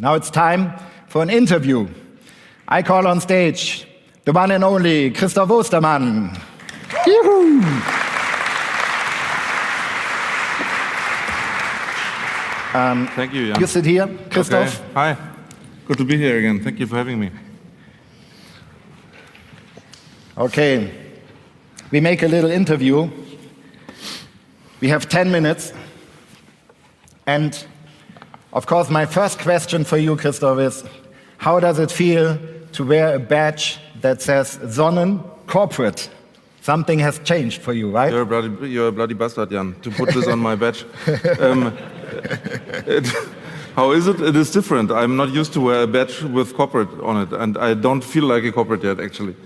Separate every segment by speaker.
Speaker 1: Now it's time for an interview. I call on stage the one and only Christoph Ostermann. Yoo-hoo!
Speaker 2: Thank you, Jan.
Speaker 1: You sit here, Christoph.
Speaker 2: Okay. Hi. Good to be here again. Thank you for having me.
Speaker 1: Okay. We make a little interview. We have 10 minutes. And of course, my first question for you, Christoph, is how does it feel to wear a badge that says Sonnen Corporate? Something has changed for you, right?
Speaker 2: You're a bloody bastard, Jan, to put this on my badge. How is it? It is different. I'm not used to wear a badge with corporate on it, and I don't feel like a corporate yet, actually.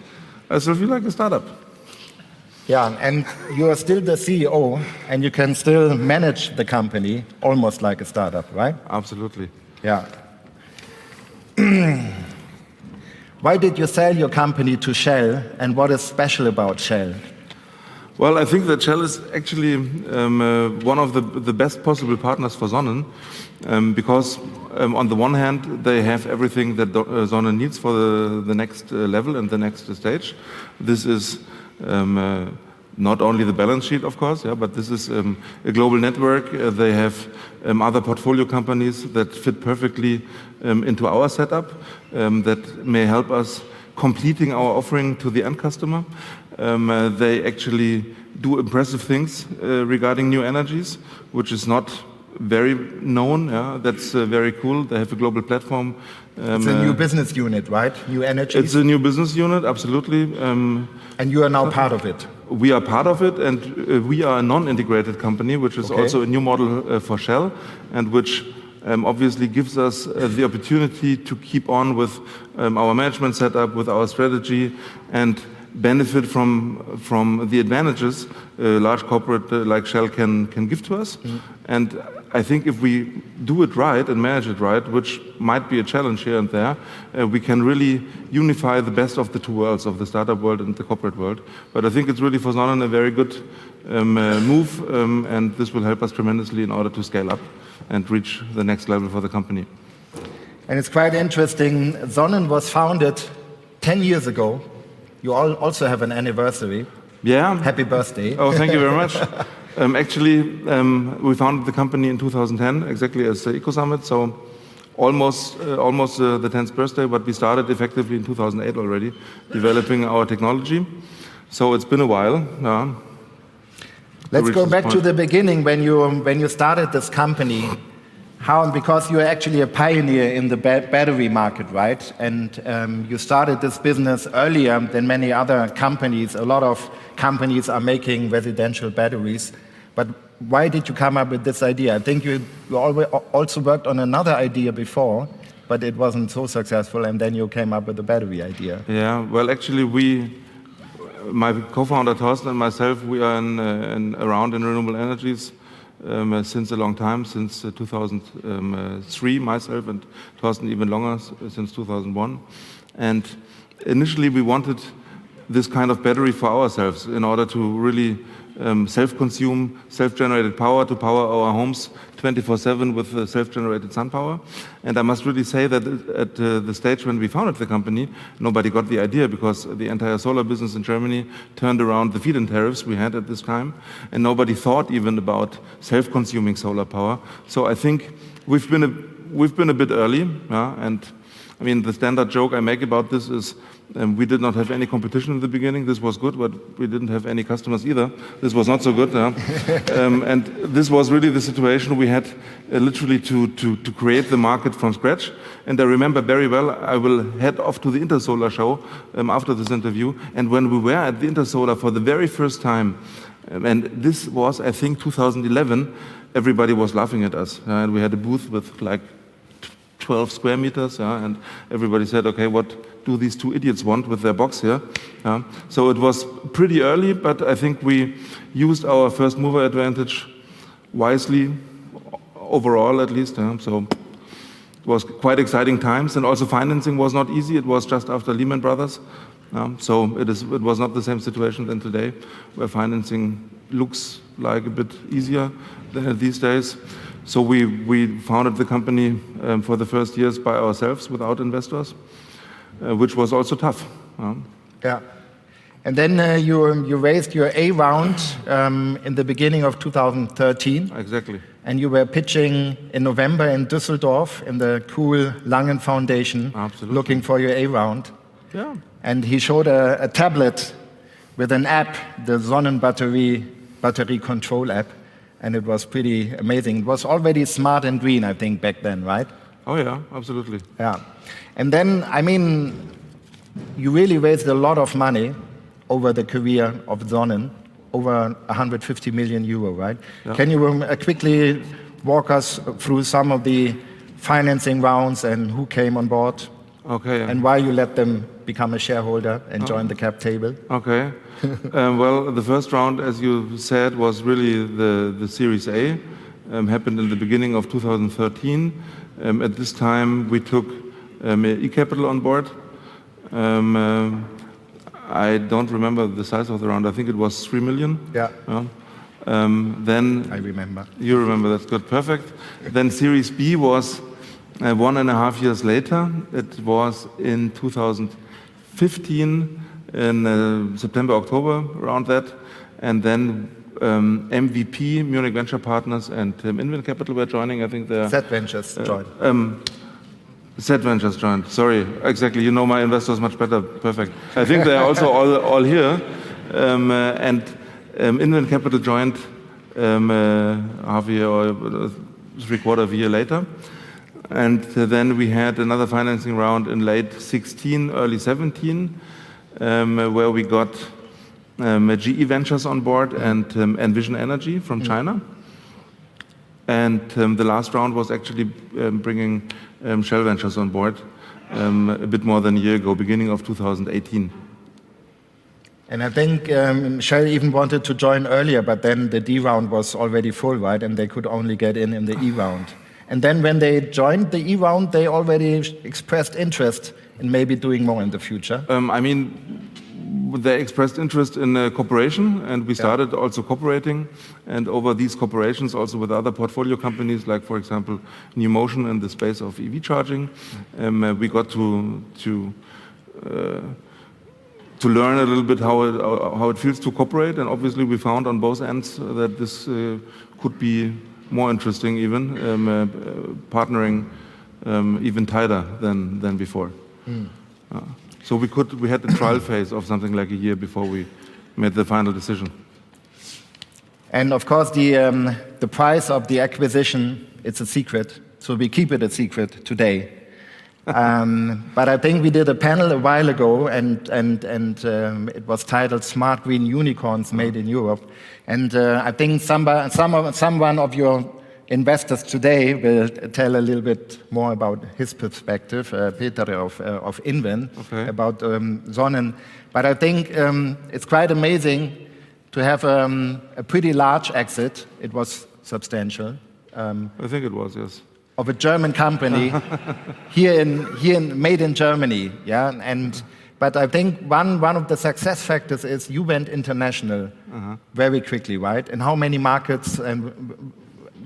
Speaker 2: I still feel like a startup.
Speaker 1: Yeah, and you are still the CEO, and you can still manage the company almost like a startup, right?
Speaker 2: Absolutely.
Speaker 1: Yeah. Why did you sell your company to Shell, and what is special about Shell?
Speaker 2: Well, I think that Shell is actually one of the best possible partners for Sonnen, because on the one hand, they have everything that Sonnen needs for the next level and the next stage. This is not only the balance sheet, of course, yeah, but this is a global network. They have other portfolio companies that fit perfectly into our setup, that may help us completing our offering to the end customer. They actually do impressive things regarding new energies, which is not very known. Yeah? That's very cool. They have a global platform.
Speaker 1: It's a new business unit, right? New energies?
Speaker 2: It's a new business unit, absolutely.
Speaker 1: And you are now part of it?
Speaker 2: We are part of it, and we are a non-integrated company, which is also a new model for Shell, and which obviously gives us the opportunity to keep on with our management setup, with our strategy, and benefit from the advantages large corporate like Shell can give to us. Mm-hmm. And I think if we do it right and manage it right, which might be a challenge here and there, we can really unify the best of the two worlds, of the startup world and the corporate world. But I think it's really for Sonnen a very good move, and this will help us tremendously in order to scale up and reach the next level for the company.
Speaker 1: And it's quite interesting. Sonnen was founded 10 years ago. You all also have an anniversary.
Speaker 2: Yeah.
Speaker 1: Happy birthday.
Speaker 2: Oh, thank you very much. Actually, we founded the company in 2010, exactly as the Eco Summit, so almost the 10th birthday, but we started effectively in 2008 already, developing our technology. So it's been a while.
Speaker 1: Let's go back to the beginning when you started this company. How? Because you are actually a pioneer in the battery market, right? And you started this business earlier than many other companies. A lot of companies are making residential batteries. But why did you come up with this idea? I think you also worked on another idea before, but it wasn't so successful, and then you came up with the battery idea.
Speaker 2: Yeah, well, actually, my co-founder Thorsten and myself, we are around in renewable energies since a long time, since 2003, myself, and Thorsten even longer, since 2001. And initially we wanted this kind of battery for ourselves in order to really self-consume, self-generated power to power our homes 24/7 with self-generated sun power. And I must really say that at the stage when we founded the company, nobody got the idea, because the entire solar business in Germany turned around the feed-in tariffs we had at this time, and nobody thought even about self-consuming solar power. So I think we've been a bit early, and I mean, the standard joke I make about this is we did not have any competition in the beginning. This was good, but we didn't have any customers either. This was not so good. And this was really the situation we had literally to create the market from scratch. And I remember very well, I will head off to the Intersolar show after this interview. And when we were at the Intersolar for the very first time, and this was, I think, 2011, everybody was laughing at us. And we had a booth with like 12 square meters, and everybody said, okay, what do these two idiots want with their box here? So it was pretty early, but I think we used our first mover advantage wisely, overall at least. So it was quite exciting times, and also financing was not easy. It was just after Lehman Brothers. So it was not the same situation than today, where financing looks like a bit easier than these days. So we founded the company for the first years by ourselves without investors, which was also tough.
Speaker 1: Yeah. And then you raised your A round in the beginning of 2013.
Speaker 2: Exactly.
Speaker 1: And you were pitching in November in Düsseldorf in the cool Langen Foundation,
Speaker 2: Absolutely.
Speaker 1: looking for your A round.
Speaker 2: Yeah.
Speaker 1: And he showed a tablet with an app, the Sonnenbatterie battery control app, and it was pretty amazing. It was already smart and green, I think, back then, right?
Speaker 2: Oh yeah, absolutely.
Speaker 1: Yeah. And then, I mean, you really raised a lot of money over the career of Sonnen, over 150 million euro, right?
Speaker 2: Yeah.
Speaker 1: Can you quickly walk us through some of the financing rounds and who came on board?
Speaker 2: Okay.
Speaker 1: And why you let them become a shareholder and join the cap table?
Speaker 2: Okay. Well, the first round, as you said, was really the Series A. Happened in the beginning of 2013. At this time, we took eCapital on board. I don't remember the size of the round. I think it was 3 million.
Speaker 1: Yeah.
Speaker 2: Then
Speaker 1: I remember.
Speaker 2: You remember, that's good, perfect. Then Series B was 1.5 years later. It was in 2015, in September, October, around that. And then MVP, Munich Venture Partners, and Invent Capital were joining. I think they're...
Speaker 1: Z Ventures joined.
Speaker 2: Z Ventures joined, sorry. Exactly, you know my investors much better, perfect. I think they're also all here. And Invent Capital joined half a year or 3/4 of a year later. And then we had another financing round in late 16, early 17, where we got GE Ventures on board and Envision Energy from China. And the last round was actually bringing Shell Ventures on board a bit more than a year ago, beginning of 2018.
Speaker 1: And I think Shell even wanted to join earlier, but then the D round was already full, right? And they could only get in the E round. And then when they joined the E round, they already expressed interest in maybe doing more in the future.
Speaker 2: I mean, they expressed interest in cooperation, and we started also cooperating. And over these cooperations, also with other portfolio companies, like, for example, NewMotion in the space of EV charging, we got to learn a little bit how it feels to cooperate. And obviously, we found on both ends that this could be more interesting, even partnering even tighter than before. So we had the trial phase of something like a year before we made the final decision.
Speaker 1: And of course, the price of the acquisition, it's a secret. So we keep it a secret today. But I think we did a panel a while ago, and it was titled "Smart Green Unicorns Made in Europe." And I think someone of your investors today will tell a little bit more about his perspective, Peter of Invent, about Sonnen. But I think it's quite amazing to have a pretty large exit. It was substantial.
Speaker 2: I think it was, yes.
Speaker 1: Of a German company here made in Germany, yeah. But I think one of the success factors is you went international very quickly, right? And how many markets and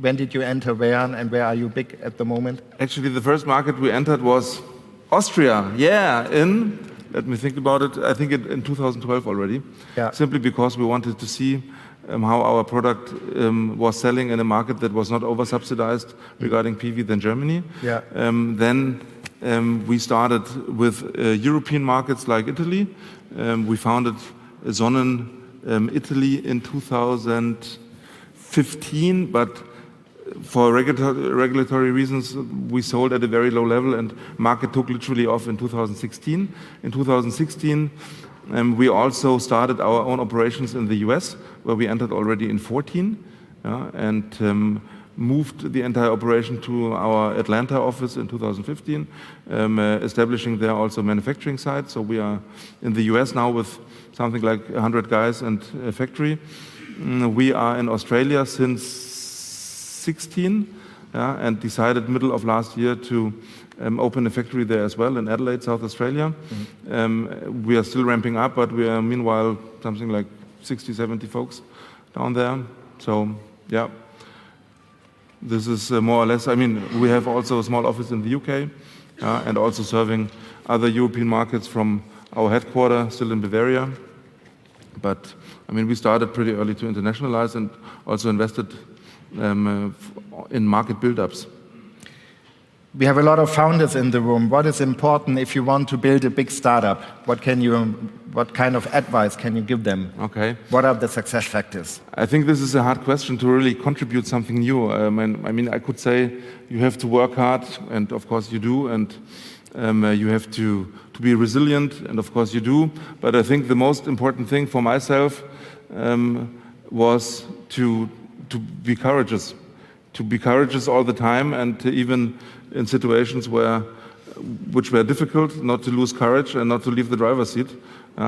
Speaker 1: when did you enter where, and where are you big at the moment?
Speaker 2: Actually, the first market we entered was Austria. Yeah, let me think about it. I think in 2012 already. Yeah. Simply because we wanted to see how our product was selling in a market that was not over-subsidized regarding PV than Germany. Yeah. Then we started with European markets like Italy. We founded Sonnen Italy in 2015, but for regulatory reasons, we sold at a very low level, and market took literally off in 2016. In 2016, we also started our own operations in the US, where we entered already in 2014, and moved the entire operation to our Atlanta office in 2015, establishing there also manufacturing sites. So we are in the US now with something like 100 guys and a factory. We are in Australia since 2016, and decided middle of last year to open a factory there as well in Adelaide, South Australia. We are still ramping up, but we are meanwhile something like 60, 70 folks down there. So, yeah. This is more or less, I mean, we have also a small office in the UK and also serving other European markets from our headquarters, still in Bavaria. But I mean, we started pretty early to internationalize and also invested in market build-ups.
Speaker 1: We have a lot of founders in the room. What is important if you want to build a big startup? What kind of advice can you give them?
Speaker 2: Okay.
Speaker 1: What are the success factors?
Speaker 2: I think this is a hard question to really contribute something new. I mean, I could say you have to work hard, and of course you do, and you have to be resilient, and of course you do. But I think the most important thing for myself was to be courageous. To be courageous all the time, and even in situations which were difficult, not to lose courage and not to leave the driver's seat.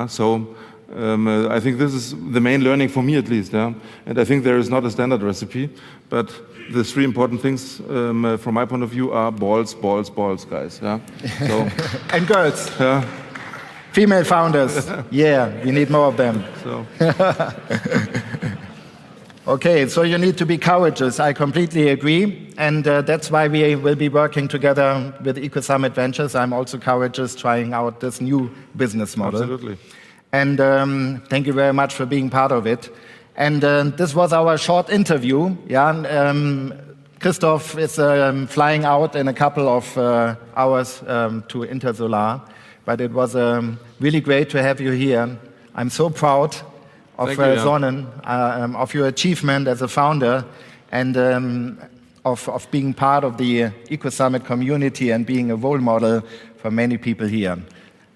Speaker 2: So I think this is the main learning for me, at least. And I think there is not a standard recipe, but the three important things from my point of view are balls, balls, balls, guys. Yeah. So,
Speaker 1: and girls.
Speaker 2: Yeah.
Speaker 1: Female founders. Yeah, we need more of them.
Speaker 2: So.
Speaker 1: Okay, so you need to be courageous. I completely agree. And that's why we will be working together with EcoSummit Ventures. I'm also courageous, trying out this new business model.
Speaker 2: Absolutely.
Speaker 1: And thank you very much for being part of it. And this was our short interview. Yeah, Christoph is flying out in a couple of hours to Intersolar. But it was really great to have you here. I'm so proud of Sonnen, of your achievement as a founder, and of being part of the EcoSummit community and being a role model for many people here.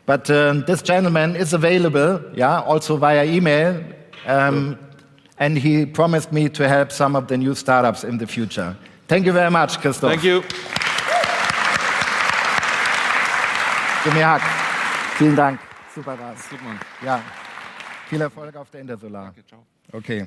Speaker 1: But this gentleman is available, yeah, also via email, and he promised me to help some of the new startups in the future. Thank you very much, Christoph.
Speaker 2: Thank you.
Speaker 1: Gib mir Hack. Vielen Dank. Super war's.
Speaker 2: Gut, Mann.
Speaker 1: Ja. Viel Erfolg auf der Intersolar.
Speaker 2: Danke, ciao.
Speaker 1: Okay.